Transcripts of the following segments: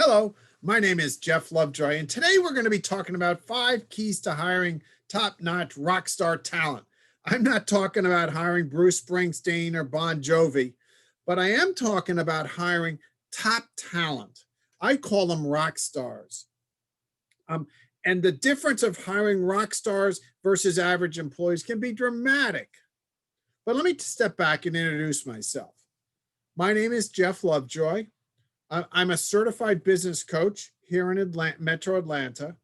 Hello, my name is Jeff Lovejoy, and today we're going to be talking about 5 keys to hiring top-notch rock star talent. I'm not talking about hiring Bruce Springsteen or Bon Jovi, but I am talking about hiring top talent. I call them rock stars. Um, and the difference of hiring rock stars versus average employees can be dramatic. But let me step back and introduce myself. My name is Jeff Lovejoy. I'm a certified business coach here in Metro Atlanta.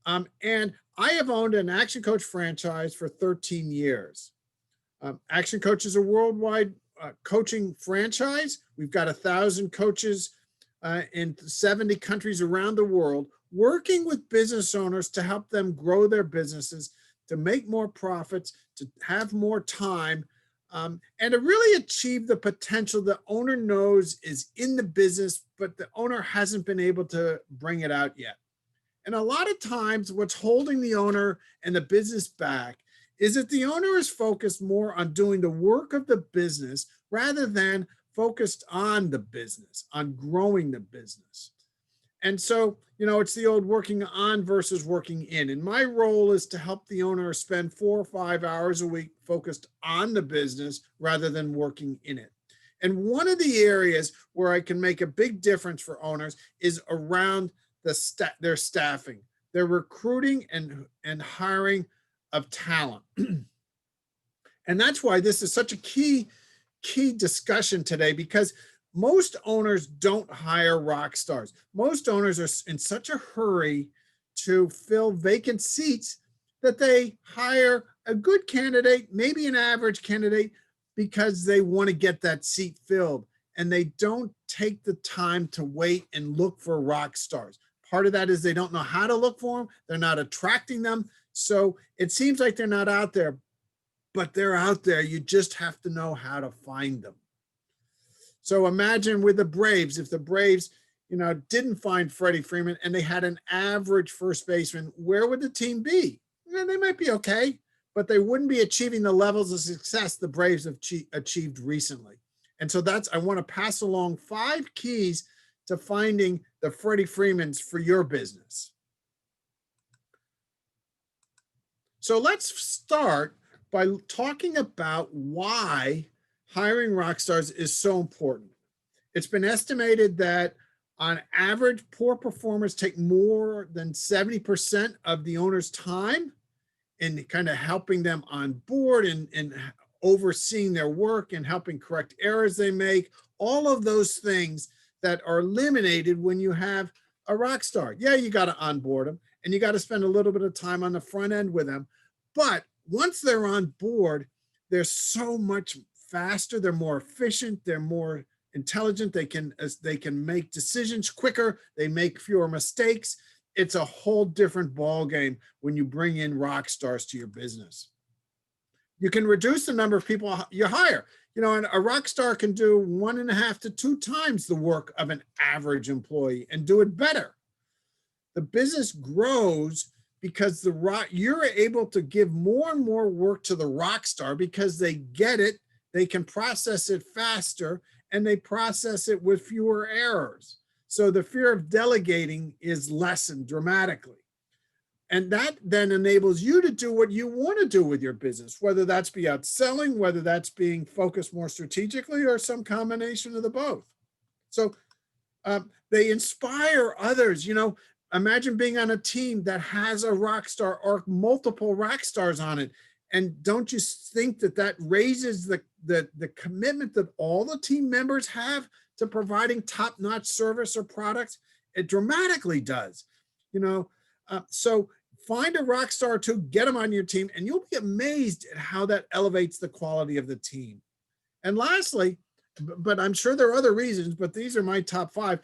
And I have owned an Action Coach franchise for 13 years. Action Coach is a worldwide coaching franchise. We've got 1,000 coaches in 70 countries around the world, working with business owners to help them grow their businesses, to make more profits, to have more time, and to really achieve the potential the owner knows is in the business, but the owner hasn't been able to bring it out yet. And a lot of times what's holding the owner and the business back is that the owner is focused more on doing the work of the business rather than focused on the business, on growing the business. And so, it's the old working on versus working in. And my role is to help the owner spend 4 or 5 hours a week focused on the business rather than working in it. And one of the areas where I can make a big difference for owners is around their staffing, their recruiting and hiring of talent. And that's why this is such a key discussion today, because most owners don't hire rock stars. Most owners are in such a hurry to fill vacant seats that they hire a good candidate, maybe an average candidate, because they want to get that seat filled. And they don't take the time to wait and look for rock stars. Part of that is they don't know how to look for them. They're not attracting them. So it seems like they're not out there, but they're out there. You just have to know how to find them. So imagine with the Braves, if the Braves, didn't find Freddie Freeman and they had an average first baseman, where would the team be? They might be okay, but they wouldn't be achieving the levels of success the Braves have achieved recently. And so I want to pass along 5 keys to finding the Freddie Freemans for your business. So let's start by talking about why hiring rock stars is so important. It's been estimated that on average, poor performers take more than 70% of the owner's time in kind of helping them on board and overseeing their work and helping correct errors they make, all of those things that are eliminated when you have a rock star. Yeah, you got to onboard them and you got to spend a little bit of time on the front end with them. But once they're on board, they're so much faster, they're more efficient, they're more intelligent, they can make decisions quicker, they make fewer mistakes. It's a whole different ball game when you bring in rock stars to your business. You can reduce the number of people you hire. And a rock star can do 1.5 to 2 times the work of an average employee and do it better. The business grows because you're able to give more and more work to the rock star because they get it, they can process it faster, and they process it with fewer errors. So the fear of delegating is lessened dramatically. And that then enables you to do what you want to do with your business, whether that's be out selling, whether that's being focused more strategically, or some combination of the both. So they inspire others. Imagine being on a team that has a rock star or multiple rock stars on it. And don't you think that raises the commitment that all the team members have to providing top-notch service or products? It dramatically does. So find a rock star to get them on your team, and you'll be amazed at how that elevates the quality of the team. And lastly, but I'm sure there are other reasons, but these are my top 5.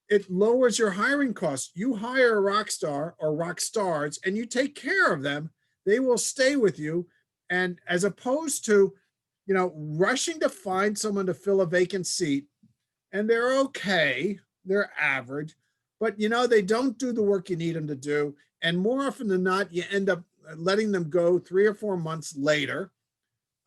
It lowers your hiring costs. You hire a rock star or rock stars and you take care of them, they will stay with you. And as opposed to, rushing to find someone to fill a vacant seat, and they're okay, they're average, but they don't do the work you need them to do. And more often than not, you end up letting them go 3 or 4 months later.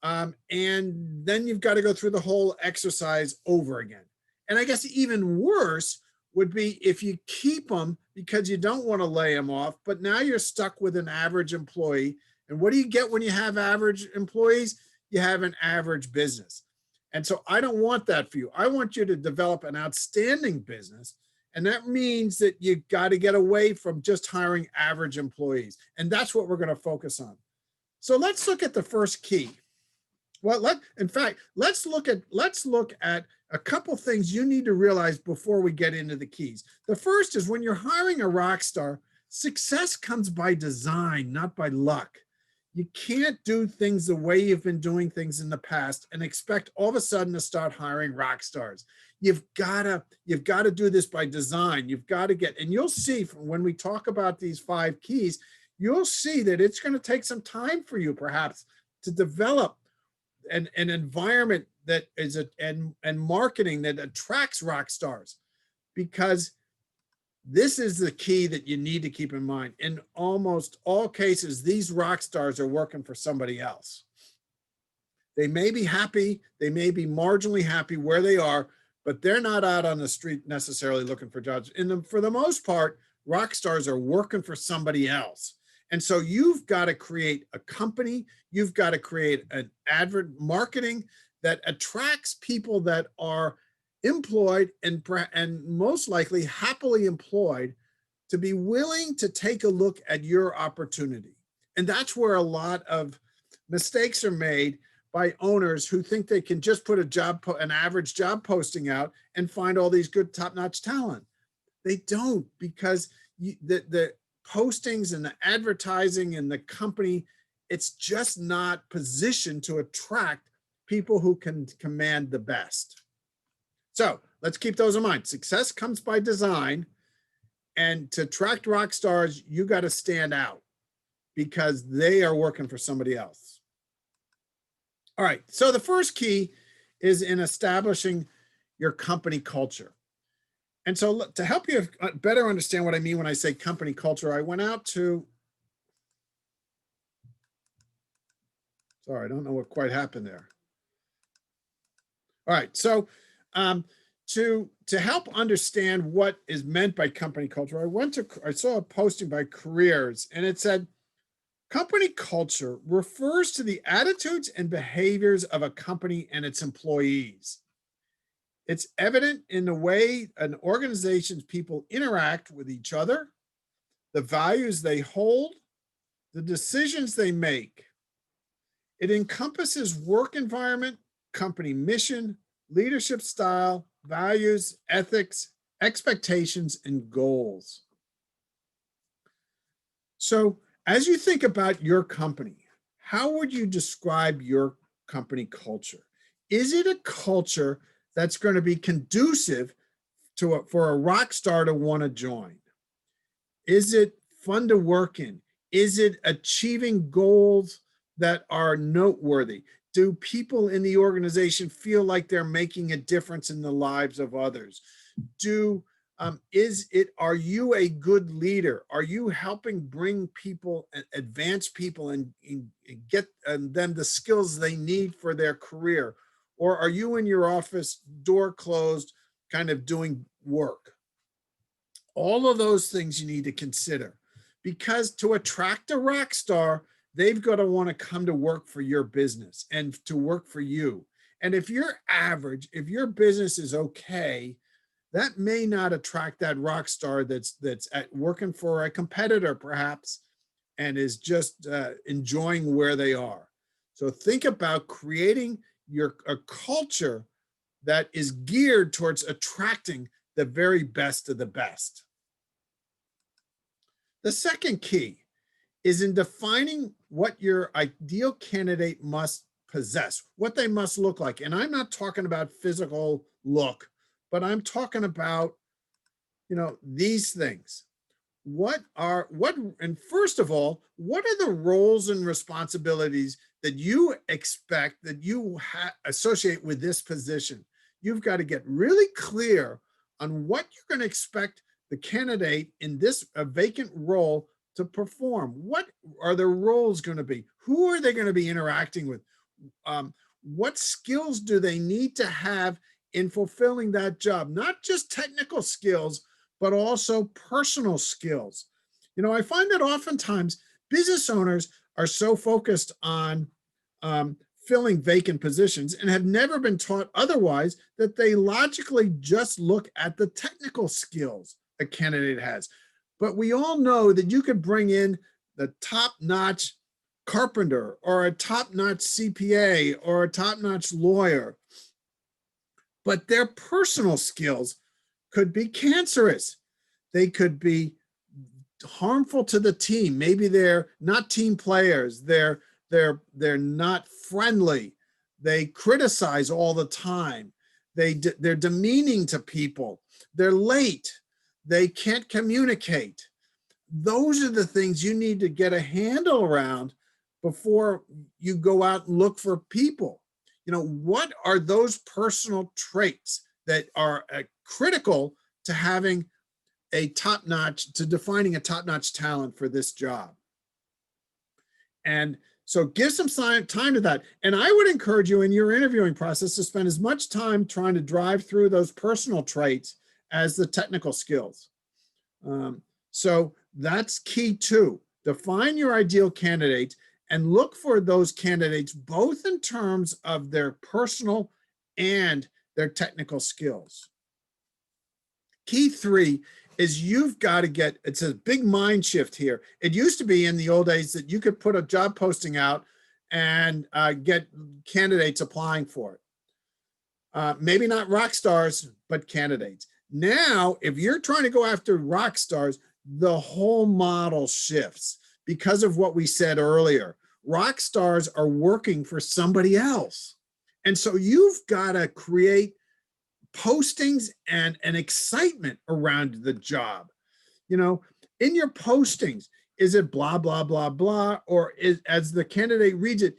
And then you've got to go through the whole exercise over again. And I guess even worse, would be if you keep them because you don't want to lay them off, but now you're stuck with an average employee. And what do you get when you have average employees? You have an average business. And so I don't want that for you. I want you to develop an outstanding business. And that means that you got to get away from just hiring average employees. And that's what we're going to focus on. So let's look at the first key. Well, let's look at a couple things you need to realize before we get into the keys. The first is when you're hiring a rock star, success comes by design, not by luck. You can't do things the way you've been doing things in the past and expect all of a sudden to start hiring rock stars. You've got to do this by design. You've got to and you'll see when we talk about these 5 keys, you'll see that it's going to take some time for you perhaps to develop an environment that is and marketing that attracts rock stars, because this is the key that you need to keep in mind. In almost all cases, these rock stars are working for somebody else. They may be happy, they may be marginally happy where they are, but they're not out on the street necessarily looking for jobs. For the most part, rock stars are working for somebody else. And so you've got to create a company, you've got to create an marketing that attracts people that are employed and most likely happily employed to be willing to take a look at your opportunity. And that's where a lot of mistakes are made by owners who think they can just put an average job posting out and find all these good top-notch talent. They don't, because the postings and the advertising and the company, it's just not positioned to attract people who can command the best. So let's keep those in mind. Success comes by design, and to attract rock stars, you got to stand out because they are working for somebody else. All right, so the first key is in establishing your company culture. And so to help you better understand what I mean when I say company culture, I went out to, sorry, I don't know what quite happened there. All right, so to help understand what is meant by company culture, I saw a posting by Careers, and it said, company culture refers to the attitudes and behaviors of a company and its employees. It's evident in the way an organization's people interact with each other, the values they hold, the decisions they make. It encompasses work environment, company mission, leadership style, values, ethics, expectations, and goals. So as you think about your company, how would you describe your company culture? Is it a culture that's going to be conducive for a rock star to want to join? Is it fun to work in? Is it achieving goals that are noteworthy? Do people in the organization feel like they're making a difference in the lives of others? Are you a good leader? Are you helping bring people, advance people and get them the skills they need for their career? Or are you in your office, door closed, kind of doing work? All of those things you need to consider, because to attract a rock star, they've got to want to come to work for your business and to work for you. And if you're average, if your business is okay, that may not attract that rock star that's working for a competitor perhaps and is just enjoying where they are. So think about creating a culture that is geared towards attracting the very best of the best. The second key is in defining what your ideal candidate must possess, what they must look like. And I'm not talking about physical look, but I'm talking about, these things. And first of all, what are the roles and responsibilities that you expect that you associate with this position? You've got to get really clear on what you're going to expect the candidate in this vacant role to perform. What are the roles going to be? Who are they going to be interacting with? What skills do they need to have in fulfilling that job? Not just technical skills, but also personal skills. I find that oftentimes business owners are so focused on um, filling vacant positions and have never been taught otherwise that they logically just look at the technical skills a candidate has. But we all know that you could bring in the top notch carpenter or a top notch CPA or a top notch lawyer, but their personal skills could be cancerous. They could be harmful to the team. Maybe they're not team players. They're not friendly. They criticize all the time. They're demeaning to people. They're late. They can't communicate. Those are the things you need to get a handle around before you go out and look for people. What are those personal traits that are critical to having to defining a top-notch talent for this job? And so give some time to that. And I would encourage you in your interviewing process to spend as much time trying to drive through those personal traits as the technical skills. So that's key too. Define your ideal candidate and look for those candidates both in terms of their personal and their technical skills. Key 3 is you've got to it's a big mind shift here. It used to be in the old days that you could put a job posting out and get candidates applying for it. Maybe not rock stars, but candidates. Now, if you're trying to go after rock stars, the whole model shifts because of what we said earlier. Rock stars are working for somebody else. And so you've got to create postings and an excitement around the job. In your postings, is it blah, blah, blah, blah? Or as the candidate reads it,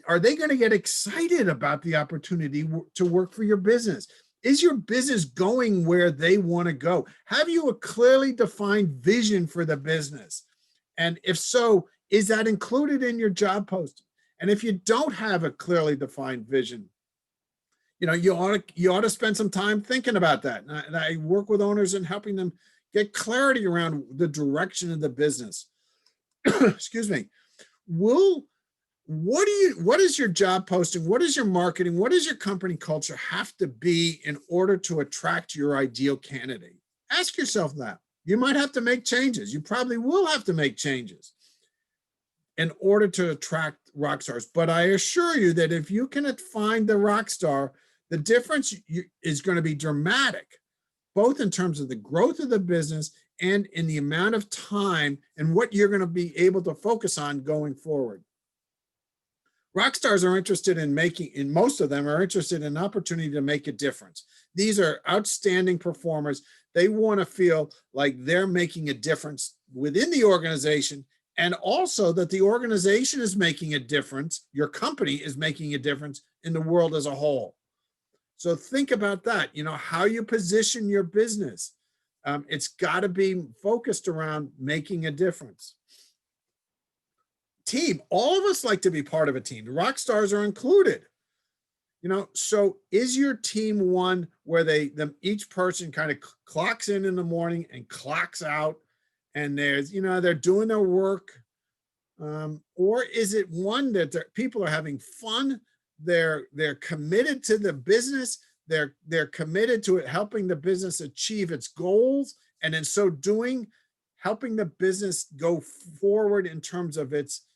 are they going to get excited about the opportunity to work for your business? Is your business going where they want to go? Have you a clearly defined vision for the business? And if so, is that included in your job posting? And if you don't have a clearly defined vision, you ought to spend some time thinking about that. And I work with owners in helping them get clarity around the direction of the business. Excuse me. What is your job posting? What is your marketing? What does your company culture have to be in order to attract your ideal candidate? Ask yourself that. You might have to make changes. You probably will have to make changes in order to attract rock stars. But I assure you that if you can find the rock star, the difference is going to be dramatic, both in terms of the growth of the business and in the amount of time and what you're going to be able to focus on going forward. Rock stars are interested in most of them are interested in an opportunity to make a difference. These are outstanding performers. They want to feel like they're making a difference within the organization, and also that the organization is making a difference, your company is making a difference in the world as a whole. So think about that, how you position your business. It's got to be focused around making a difference. Team, all of us like to be part of a team. The rock stars are included. So is your team one where each person kind of clocks in the morning and clocks out, and they're doing their work? Or is it one that people are having fun? They're committed to the business. They're committed to it, helping the business achieve its goals, and in so doing, helping the business go forward in terms of its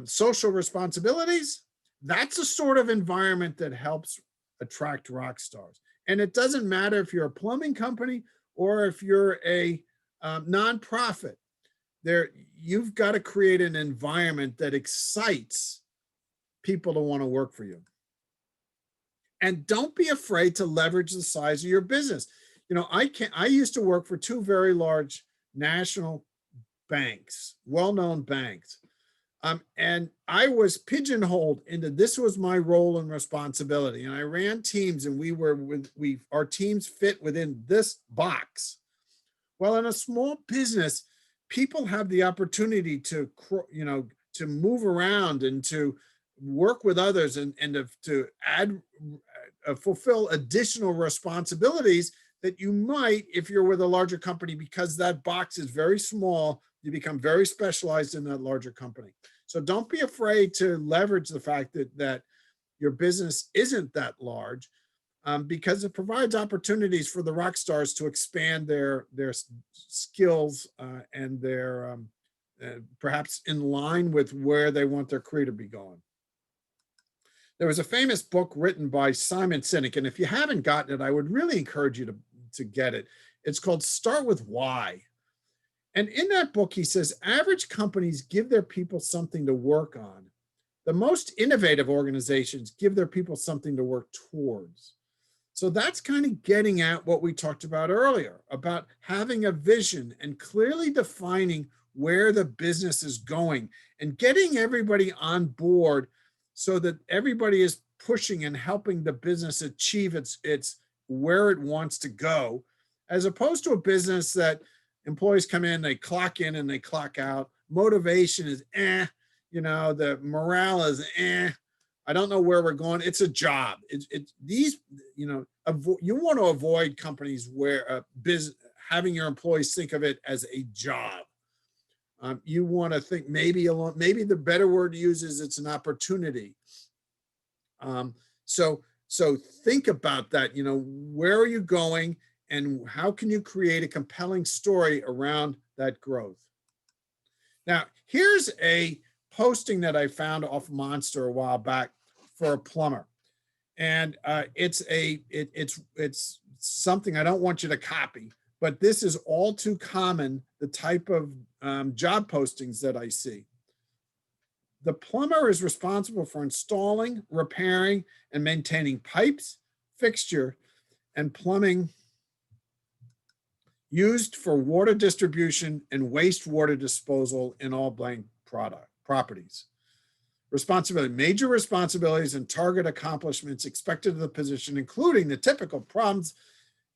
social responsibilities. That's a sort of environment that helps attract rock stars. And it doesn't matter if you're a plumbing company or if you're a nonprofit. You've got to create an environment that excites people to want to work for you. And don't be afraid to leverage the size of your business. I used to work for 2 very large national banks, well-known banks. And I was pigeonholed into this was my role and responsibility. And I ran teams, and our teams fit within this box. Well, in a small business, people have the opportunity to move around and to work with others and to fulfill additional responsibilities that you might if you're with a larger company, because that box is very small. You become very specialized in that larger company. So don't be afraid to leverage the fact that your business isn't that large, because it provides opportunities for the rock stars to expand their skills, and their perhaps in line with where they want their career to be going. There was a famous book written by Simon Sinek, and if you haven't gotten it, I would really encourage you to get it. It's called Start with Why. And in that book, he says average companies give their people something to work on. The most innovative organizations give their people something to work towards. So that's kind of getting at what we talked about earlier, about having a vision and clearly defining where the business is going and getting everybody on board so that everybody is pushing and helping the business achieve its where it wants to go, as opposed to a business that employees come in, they clock in and they clock out. Motivation is the morale is I don't know where we're going. It's a job. These, you want to avoid companies where having your employees think of it as a job. You want to think maybe the better word to use is it's an opportunity. So think about that. Where are you going, and how can you create a compelling story around that growth? Now, here's a posting that I found off Monster a while back for a plumber, and it's something I don't want you to copy, but this is all too common, the type of job postings that I see. The plumber is responsible for installing, repairing, and maintaining pipes, fixture, and plumbing used for water distribution and wastewater disposal in all blank properties. Major responsibilities and target accomplishments expected of the position, including the typical problems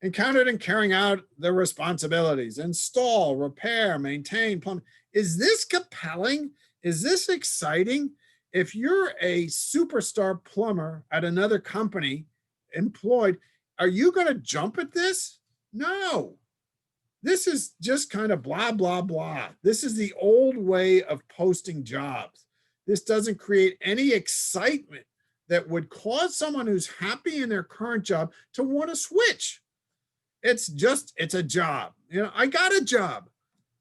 encountered in carrying out the responsibilities: install, repair, maintain, plumbing. Is this compelling? Is this exciting? If you're a superstar plumber at another company employed, are you going to jump at this? No. This is just kind of blah, blah, blah. This is the old way of posting jobs. This doesn't create any excitement that would cause someone who's happy in their current job to want to switch. It's a job. I got a job.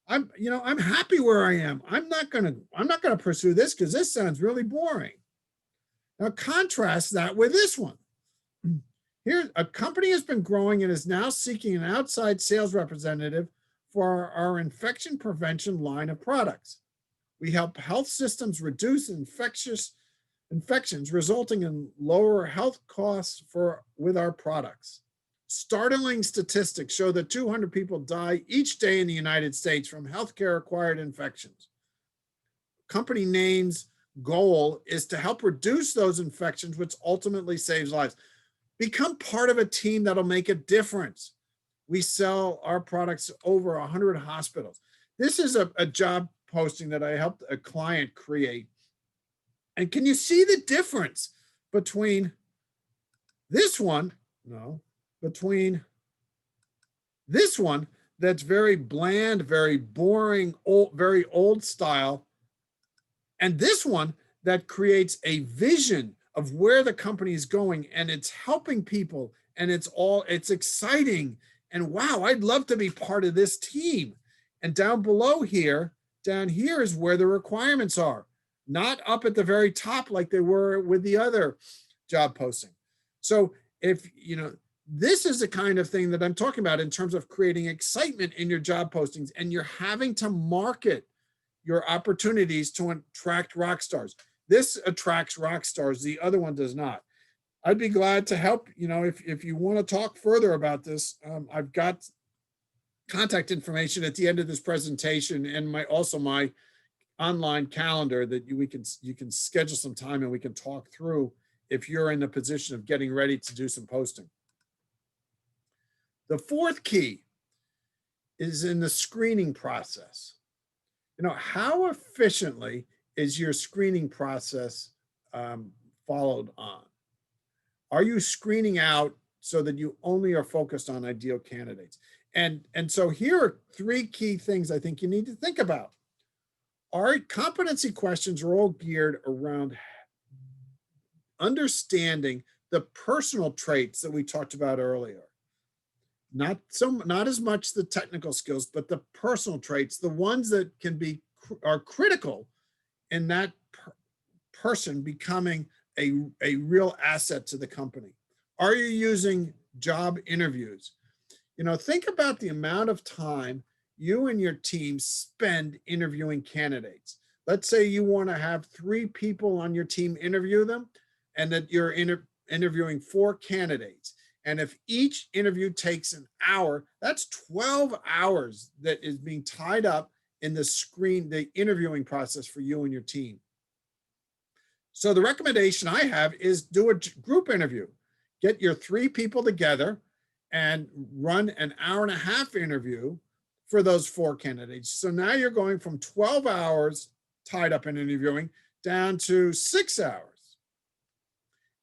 I'm happy where I am. I'm not gonna pursue this because this sounds really boring. Now contrast that with this one. Here, a company has been growing and is now seeking an outside sales representative for our infection prevention line of products. We help health systems reduce infections, resulting in lower health costs with our products. Startling statistics show that 200 people die each day in the United States from healthcare-acquired infections. Company name's goal is to help reduce those infections, which ultimately saves lives. Become part of a team that'll make a difference. We sell our products to over 100 hospitals. This is a job posting that I helped a client create. And can you see the difference between this one? No. Between this one that's very bland, very boring, very old style, and this one that creates a vision of where the company is going, and it's helping people, and it's exciting, and wow, I'd love to be part of this team. And down here is where the requirements are, not up at the very top like they were with the other job posting. So if this is the kind of thing that I'm talking about in terms of creating excitement in your job postings, and you're having to market your opportunities to attract rock stars. This attracts rock stars. The other one does not. I'd be glad to help. If you want to talk further about this, I've got contact information at the end of this presentation, and my online calendar that you can schedule some time and we can talk through if you're in the position of getting ready to do some posting. The fourth key is in the screening process. How efficiently is your screening process followed on? Are you screening out so that you only are focused on ideal candidates. And so here are three key things I think you need to think about. Our competency questions are all geared around understanding the personal traits that we talked about earlier. Not as much the technical skills, but the personal traits, the ones that are critical in that person becoming a real asset to the company. Are you using job interviews? Think about the amount of time you and your team spend interviewing candidates. Let's say you want to have 3 people on your team interview them, and that you're interviewing 4 candidates. And if each interview takes an hour, that's 12 hours that is being tied up in the interviewing process for you and your team. So the recommendation I have is do a group interview. Get your 3 people together and run an hour-and-a-half interview for those 4 candidates. So now you're going from 12 hours tied up in interviewing down to 6 hours.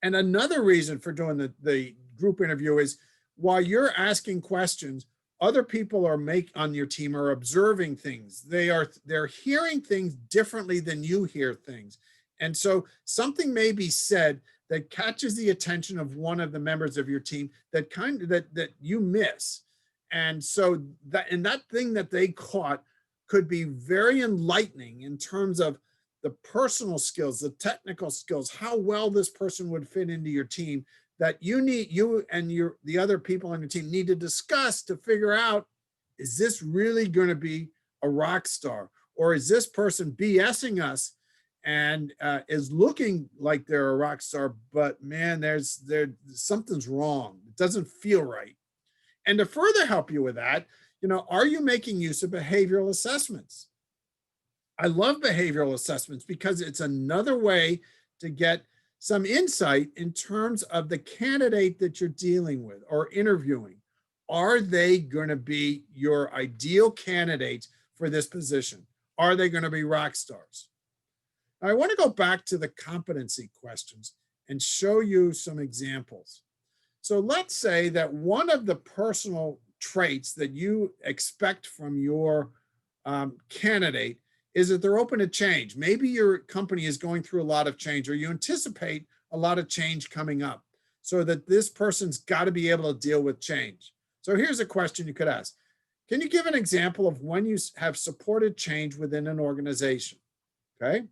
And another reason for doing the group interview is while you're asking questions, other people on your team are observing things. They're hearing things differently than you hear things. And so something may be said that catches the attention of one of the members of your team that you miss. And so that thing that they caught could be very enlightening in terms of the personal skills, the technical skills, how well this person would fit into your team, that you and the other people on your team need to discuss to figure out, is this really going to be a rock star, or is this person BSing us and is looking like they're a rock star, but man, there's something's wrong. It doesn't feel right. And to further help you with that, are you making use of behavioral assessments? I love behavioral assessments because it's another way to get some insight in terms of the candidate that you're dealing with or interviewing. Are they going to be your ideal candidates for this position? Are they going to be rock stars? Now, I want to go back to the competency questions and show you some examples. So let's say that one of the personal traits that you expect from your candidate is that they're open to change. Maybe your company is going through a lot of change, or you anticipate a lot of change coming up, so that this person's got to be able to deal with change. So here's a question you could ask. Can you give an example of when you have supported change within an organization? Okay.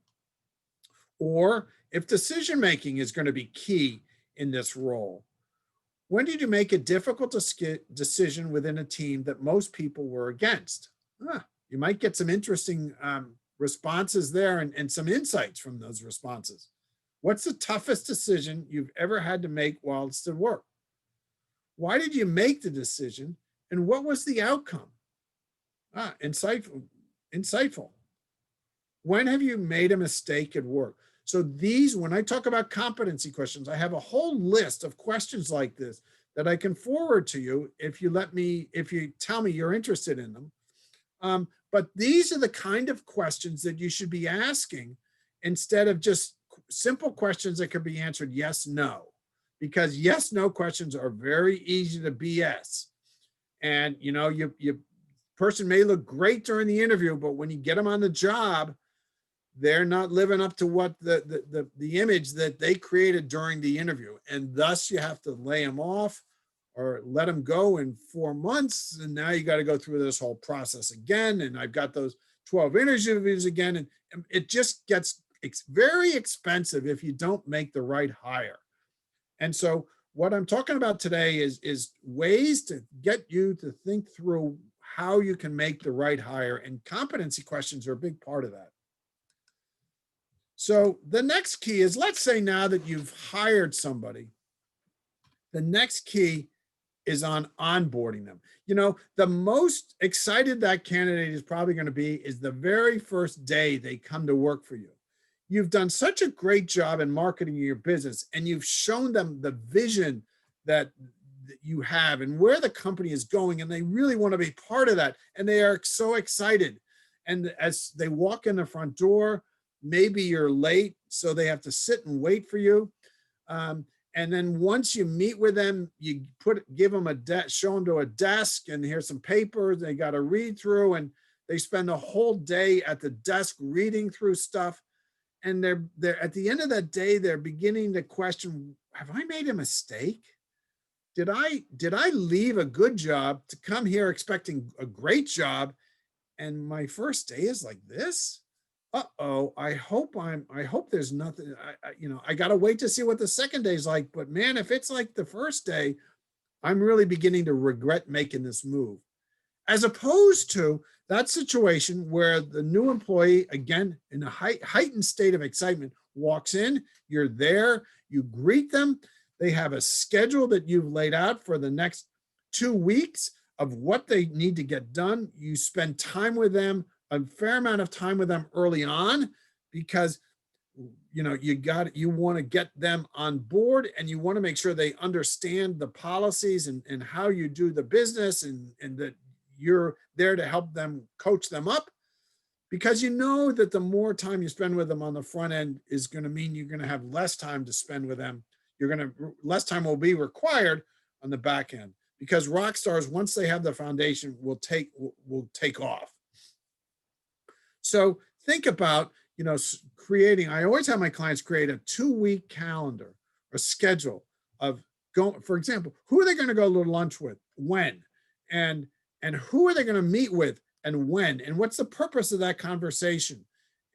Or if decision-making is going to be key in this role, when did you make a difficult decision within a team that most people were against? You might get some interesting responses there and some insights from those responses. What's the toughest decision you've ever had to make while it's at work? Why did you make the decision, and what was the outcome? Insightful. When have you made a mistake at work? So when I talk about competency questions, I have a whole list of questions like this that I can forward to you if you tell me you're interested in them. But these are the kind of questions that you should be asking instead of just simple questions that can be answered yes, no, because yes, no questions are very easy to BS. And you person may look great during the interview, but when you get them on the job, they're not living up to what the image that they created during the interview. And thus you have to lay them off or let them go in 4 months. And now you got to go through this whole process again. And I've got those 12 interviews again. And it just gets very expensive if you don't make the right hire. And so what I'm talking about today is ways to get you to think through how you can make the right hire, and competency questions are a big part of that. So the next key is, let's say now that you've hired somebody, the next key is on onboarding them. The most excited that candidate is probably going to be is the very first day they come to work for you. You've done such a great job in marketing your business, and you've shown them the vision that you have and where the company is going, and they really want to be part of that, and they are so excited. And as they walk in the front door, maybe you're late, so they have to sit and wait for you. And then once you meet with them, you give them show them to a desk, and here's some papers they got to read through, and they spend a whole day at the desk reading through stuff. And they're at the end of that day, they're beginning to question, have I made a mistake? Did I leave a good job to come here expecting a great job, and my first day is like this? Uh-oh, I hope there's nothing. I got to wait to see what the second day is like. But man, if it's like the first day, I'm really beginning to regret making this move. As opposed to that situation where the new employee, again, in a heightened state of excitement, walks in, you're there, you greet them. They have a schedule that you've laid out for the next 2 weeks of what they need to get done. You spend time with them, a fair amount of time with them early on, because you want to get them on board, and you want to make sure they understand the policies and how you do the business, and that you're there to help them, coach them up, because you know that the more time you spend with them on the front end is going to mean you're going to have less time to spend with them. Less time will be required on the back end, because Rockstars, once they have the foundation, will take off. So think about, creating. I always have my clients create a 2-week calendar or schedule of going. For example, who are they going to go to lunch with, when, and who are they going to meet with, and when, and what's the purpose of that conversation?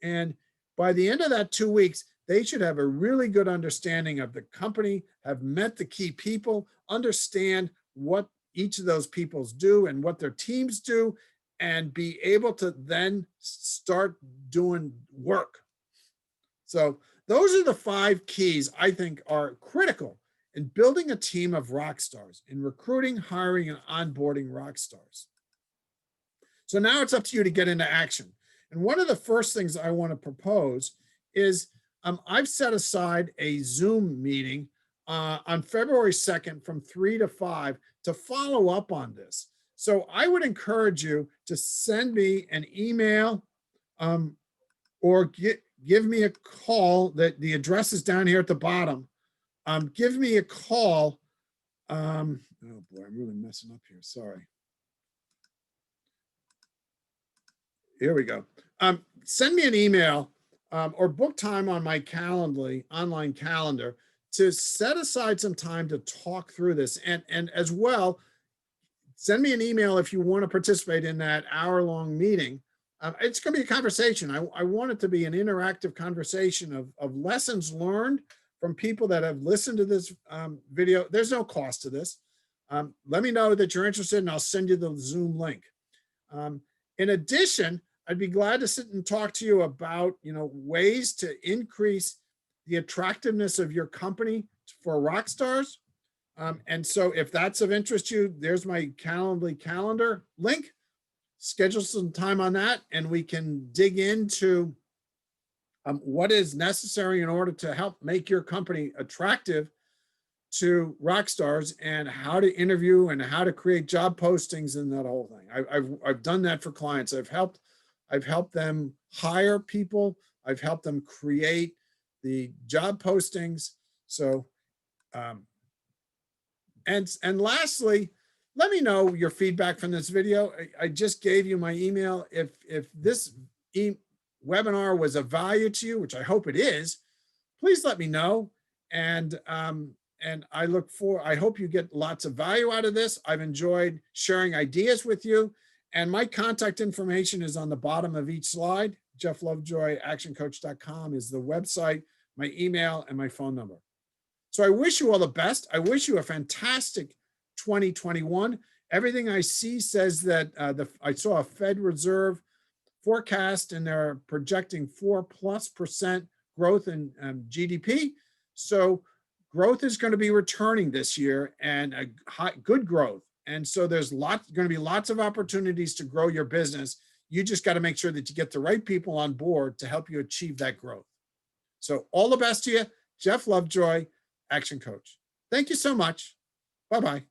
And by the end of that 2 weeks, they should have a really good understanding of the company, have met the key people, understand what each of those peoples do and what their teams do, and be able to then start doing work. So those are the 5 keys I think are critical in building a team of rock stars, in recruiting, hiring, and onboarding rock stars. So now it's up to you to get into action. And one of the first things I want to propose is I've set aside a Zoom meeting on February 2nd from 3 to 5 to follow up on this. So I would encourage you to send me an email or give me a call. That the address is down here at the bottom. Give me a call. Oh boy, I'm really messing up here. Sorry. Here we go. Send me an email or book time on my Calendly online calendar to set aside some time to talk through this. And as well, send me an email if you want to participate in that hour-long meeting. It's going to be a conversation. I want it to be an interactive conversation of lessons learned from people that have listened to this video. There's no cost to this. Let me know that you're interested, and I'll send you the Zoom link. In addition, I'd be glad to sit and talk to you about, ways to increase the attractiveness of your company for Rockstars. And so if that's of interest to you, there's my Calendly calendar link. Schedule some time on that, and we can dig into what is necessary in order to help make your company attractive to Rockstars, and how to interview and how to create job postings and that whole thing. I've done that for clients. I've helped them hire people. I've helped them create the job postings. So, and lastly, let me know your feedback from this video. I just gave you my email. If this webinar was of value to you, which I hope it is, please let me know. And I hope you get lots of value out of this. I've enjoyed sharing ideas with you. And my contact information is on the bottom of each slide. Jeff Lovejoy, actioncoach.com is the website, my email, and my phone number. So I wish you all the best. I wish you a fantastic 2021. Everything I see says that I saw a Fed Reserve forecast, and they're projecting 4+% growth in GDP. So growth is going to be returning this year, and good growth. And so there's going to be lots of opportunities to grow your business. You just got to make sure that you get the right people on board to help you achieve that growth. So all the best to you. Jeff Lovejoy, Action Coach. Thank you so much. Bye-bye.